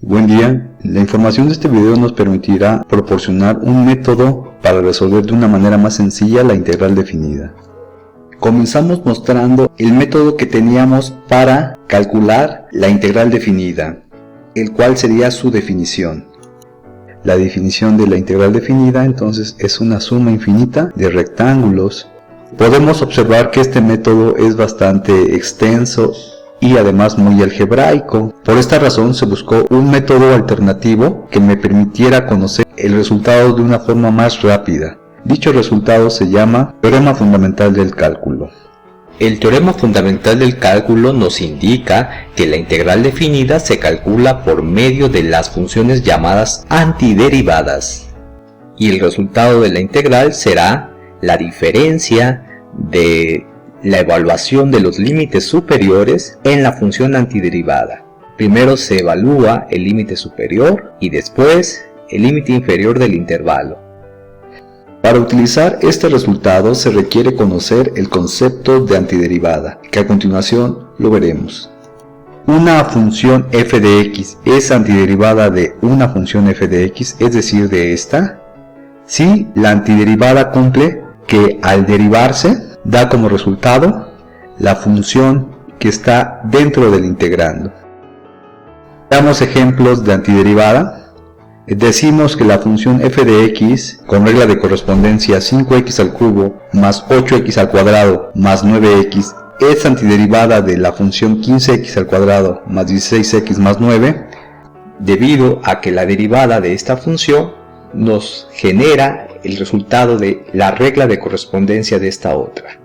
Buen día, la información de este video nos permitirá proporcionar un método para resolver de una manera más sencilla la integral definida. Comenzamos mostrando el método que teníamos para calcular la integral definida, el cual sería su definición. La definición de la integral definida entonces es una suma infinita de rectángulos. Podemos observar que este método es bastante extenso y además muy algebraico. Por esta razón se buscó un método alternativo que me permitiera conocer el resultado de una forma más rápida. Dicho resultado se llama teorema fundamental del cálculo. El teorema fundamental del cálculo nos indica que la integral definida se calcula por medio de las funciones llamadas antiderivadas. Y el resultado de la integral será la diferencia de la evaluación de los límites superiores en la función antiderivada. Primero se evalúa el límite superior y después el límite inferior del intervalo. Para utilizar este resultado se requiere conocer el concepto de antiderivada, que a continuación lo veremos. Una función f de x es antiderivada de una función f de x, es decir, de esta, si la antiderivada cumple que al derivarse da como resultado la función que está dentro del integrando. Veamos ejemplos de antiderivada. Decimos que la función f de x con regla de correspondencia 5x al cubo más 8x al cuadrado más 9x es antiderivada de la función 15x al cuadrado más 16x más 9, debido a que la derivada de esta función nos genera el resultado de la regla de correspondencia de esta otra.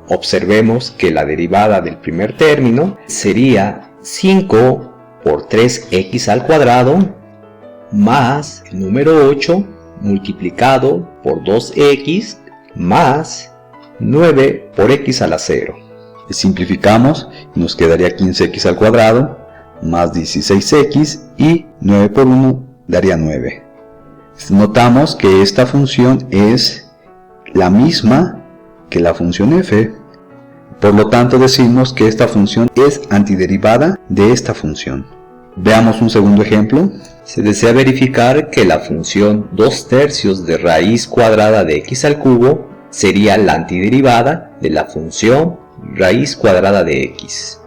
Observemos que la derivada del primer término sería 5 por 3x al cuadrado más el número 8 multiplicado por 2x más 9 por x a la 0. Simplificamos y nos quedaría 15x al cuadrado más 16x y 9 por 1 daría 9. Notamos que esta función es la misma que la función f, por lo tanto decimos que esta función es antiderivada de esta función. Veamos un segundo ejemplo. Se desea verificar que la función 2/3 de raíz cuadrada de x al cubo sería la antiderivada de la función raíz cuadrada de x.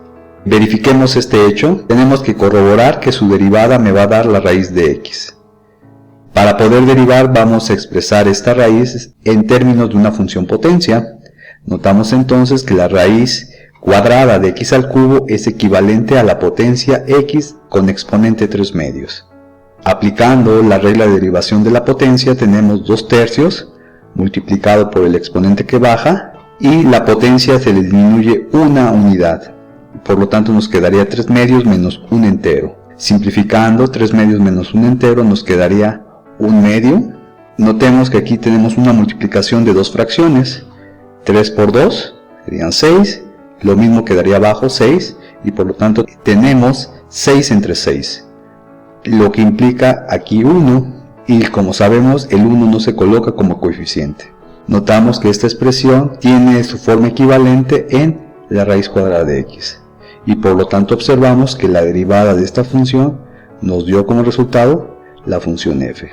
Verifiquemos este hecho. Tenemos que corroborar que su derivada me va a dar la raíz de x. Para poder derivar vamos a expresar esta raíz en términos de una función potencia. Notamos entonces que la raíz cuadrada de x al cubo es equivalente a la potencia x con exponente 3 medios. Aplicando la regla de derivación de la potencia tenemos 2/3 multiplicado por el exponente que baja y la potencia se le disminuye una unidad. Por lo tanto nos quedaría 3 medios menos un entero. Simplificando 3 medios menos un entero nos quedaría 1 medio. Notemos que aquí tenemos una multiplicación de dos fracciones. 3 por 2 serían 6, lo mismo quedaría abajo 6 y por lo tanto tenemos 6 entre 6. Lo que implica aquí 1 y como sabemos el 1 no se coloca como coeficiente. Notamos que esta expresión tiene su forma equivalente en la raíz cuadrada de x y por lo tanto observamos que la derivada de esta función nos dio como resultado la función f.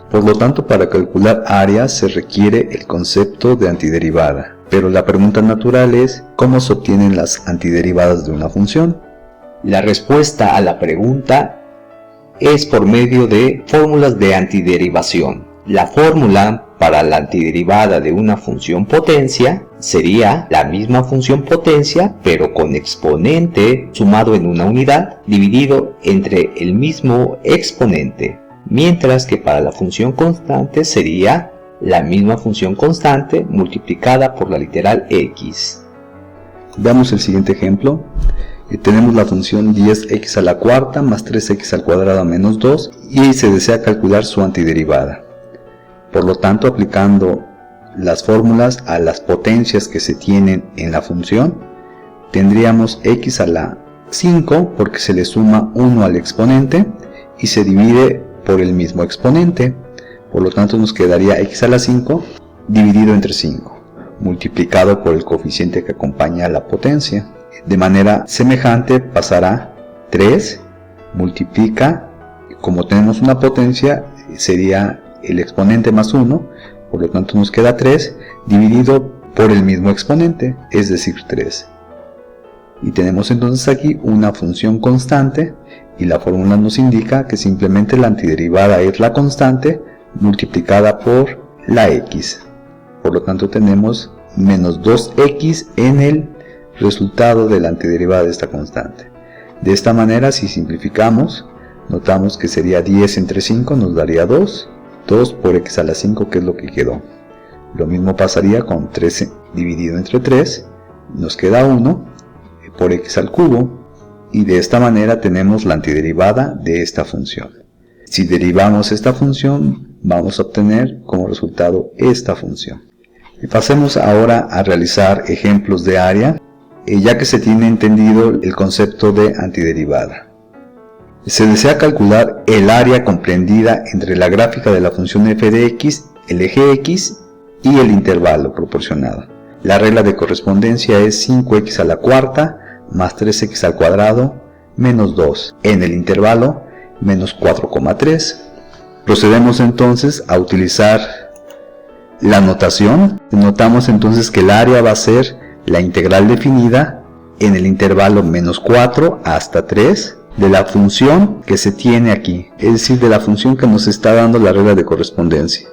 Por lo tanto, para calcular áreas se requiere el concepto de antiderivada, pero la pregunta natural es ¿cómo se obtienen las antiderivadas de una función? La respuesta a la pregunta es por medio de fórmulas de antiderivación. La fórmula para la antiderivada de una función potencia sería la misma función potencia pero con exponente sumado en una unidad dividido entre el mismo exponente, mientras que para la función constante sería la misma función constante multiplicada por la literal x. Veamos el siguiente ejemplo. Tenemos la función 10x a la cuarta más 3x al cuadrado menos 2 y se desea calcular su antiderivada. Por lo tanto, aplicando las fórmulas a las potencias que se tienen en la función, tendríamos x a la 5 porque se le suma 1 al exponente y se divide por el mismo exponente. Por lo tanto nos quedaría x a la 5 dividido entre 5, multiplicado por el coeficiente que acompaña a la potencia. De manera semejante pasará 3 multiplica como tenemos una potencia, sería el exponente más 1, por lo tanto nos queda 3, dividido por el mismo exponente, es decir 3. Y tenemos entonces aquí una función constante, y la fórmula nos indica que simplemente la antiderivada es la constante multiplicada por la x. Por lo tanto tenemos menos 2x en el resultado de la antiderivada de esta constante. De esta manera, si simplificamos, notamos que sería 10 entre 5 nos daría 2 por x a la 5, que es lo que quedó. Lo mismo pasaría con 3 dividido entre 3, nos queda 1 por x al cubo, y de esta manera tenemos la antiderivada de esta función. Si derivamos esta función, vamos a obtener como resultado esta función. Y pasemos ahora a realizar ejemplos de área, ya que se tiene entendido el concepto de antiderivada. Se desea calcular el área comprendida entre la gráfica de la función f de x, el eje x y el intervalo proporcionado. La regla de correspondencia es 5x a la cuarta más 3x al cuadrado menos 2 en el intervalo menos 4,3. Procedemos entonces a utilizar la notación. Notamos entonces que el área va a ser la integral definida en el intervalo menos 4 hasta 3 de la función que se tiene aquí, es decir, de la función que nos está dando la regla de correspondencia.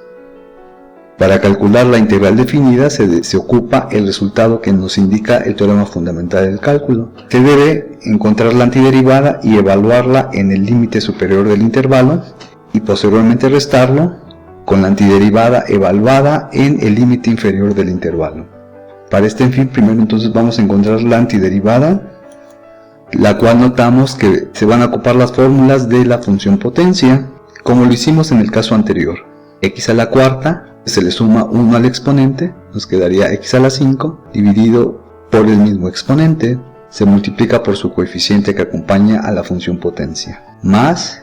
Para calcular la integral definida se ocupa el resultado que nos indica el teorema fundamental del cálculo. Se debe encontrar la antiderivada y evaluarla en el límite superior del intervalo y posteriormente restarlo con la antiderivada evaluada en el límite inferior del intervalo. Para este fin, primero entonces vamos a encontrar la antiderivada, la cual notamos que se van a ocupar las fórmulas de la función potencia, como lo hicimos en el caso anterior. X a la cuarta se le suma 1 al exponente, nos quedaría x a la 5 dividido por el mismo exponente, se multiplica por su coeficiente que acompaña a la función potencia, más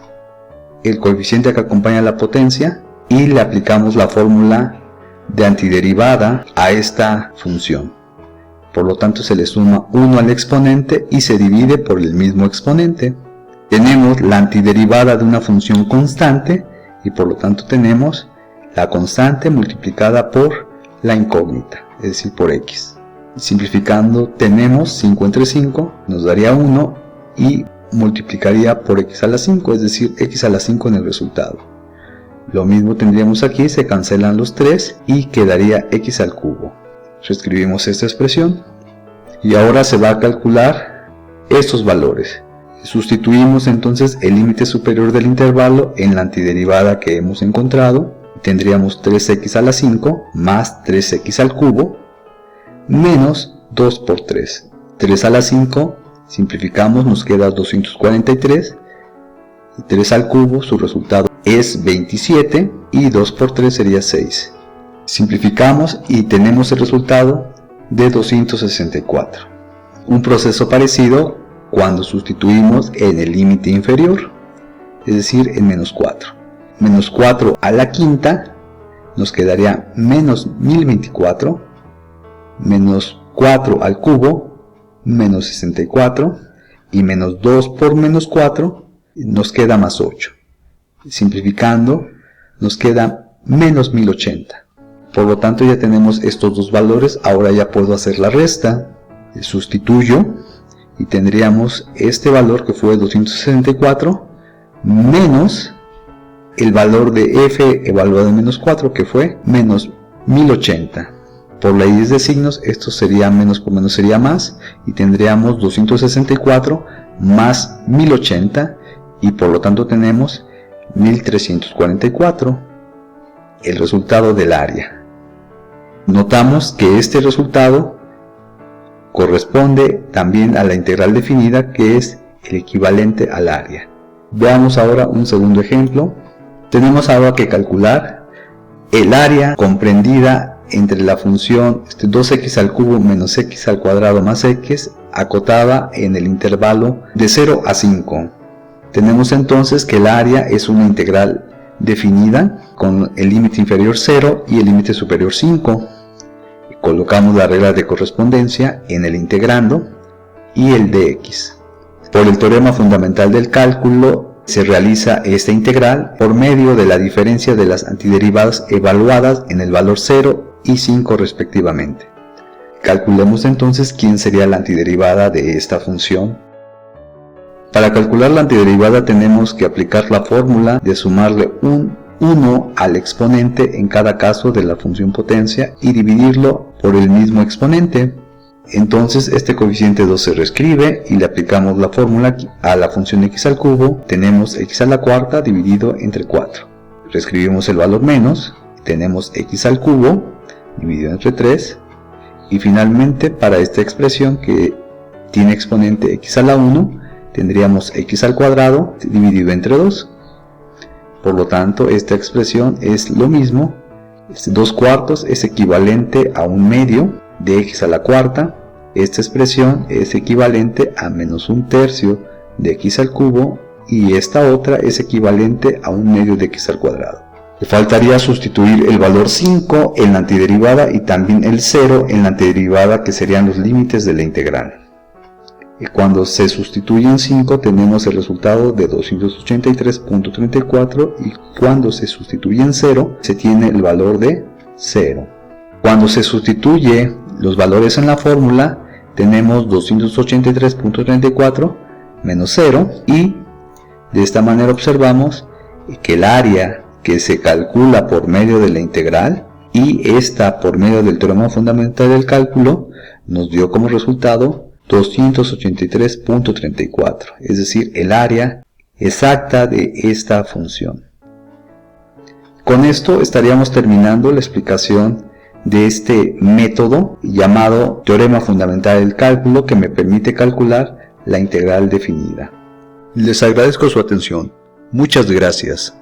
el coeficiente que acompaña a la potencia, y le aplicamos la fórmula de antiderivada a esta función. Por lo tanto se le suma 1 al exponente y se divide por el mismo exponente. Tenemos la antiderivada de una función constante y por lo tanto tenemos la constante multiplicada por la incógnita, es decir, por x. Simplificando, tenemos 5 entre 5, nos daría 1 y multiplicaría por x a la 5, es decir, x a la 5 en el resultado. Lo mismo tendríamos aquí, se cancelan los 3 y quedaría x al cubo. Reescribimos esta expresión y ahora se va a calcular estos valores. Sustituimos entonces el límite superior del intervalo en la antiderivada que hemos encontrado. Tendríamos 3x a la 5 más 3x al cubo menos 2 por 3. 3 a la 5, simplificamos, nos queda 243. Y 3 al cubo, su resultado es 27 y 2 por 3 sería 6. Simplificamos y tenemos el resultado de 264. Un proceso parecido cuando sustituimos en el límite inferior, es decir, en menos 4. Menos 4 a la quinta nos quedaría menos 1024, menos 4 al cubo, menos 64, y menos 2 por menos 4 nos queda más 8. Simplificando, nos queda menos 1080. Por lo tanto ya tenemos estos dos valores. Ahora ya puedo hacer la resta. Sustituyo y tendríamos este valor que fue 264 menos el valor de f evaluado en menos 4 que fue menos 1080. Por leyes de signos, esto sería menos por menos sería más y tendríamos 264 más 1080 y por lo tanto tenemos 1344, el resultado del área. Notamos que este resultado corresponde también a la integral definida, que es el equivalente al área. Veamos ahora un segundo ejemplo. Tenemos ahora que calcular el área comprendida entre la función 2x al cubo menos x al cuadrado más x acotada en el intervalo de 0 a 5. Tenemos entonces que el área es una integral definida con el límite inferior 0 y el límite superior 5. Colocamos la regla de correspondencia en el integrando y el dx. Por el teorema fundamental del cálculo se realiza esta integral por medio de la diferencia de las antiderivadas evaluadas en el valor 0 y 5 respectivamente. Calculemos entonces quién sería la antiderivada de esta función. Para calcular la antiderivada tenemos que aplicar la fórmula de sumarle un 1 al exponente en cada caso de la función potencia y dividirlo por el mismo exponente. Entonces este coeficiente 2 se reescribe y le aplicamos la fórmula a la función x al cubo. Tenemos x a la cuarta dividido entre 4. Reescribimos el valor menos, tenemos x al cubo dividido entre 3. Y finalmente para esta expresión que tiene exponente x a la 1, tendríamos x al cuadrado dividido entre 2. Por lo tanto, esta expresión es lo mismo. 2 cuartos es equivalente a 1 medio de x a la cuarta. Esta expresión es equivalente a menos 1 tercio de x al cubo y esta otra es equivalente a 1 medio de x al cuadrado. Le faltaría sustituir el valor 5 en la antiderivada y también el 0 en la antiderivada, que serían los límites de la integral. Y cuando se sustituyen 5 tenemos el resultado de 283.34 y cuando se sustituyen 0 se tiene el valor de 0. Cuando se sustituye los valores en la fórmula tenemos 283.34 menos 0 y de esta manera observamos que el área que se calcula por medio de la integral y esta por medio del teorema fundamental del cálculo nos dio como resultado 283.34, es decir, el área exacta de esta función. Con esto estaríamos terminando la explicación de este método llamado teorema fundamental del cálculo, que me permite calcular la integral definida. Les agradezco su atención. Muchas gracias.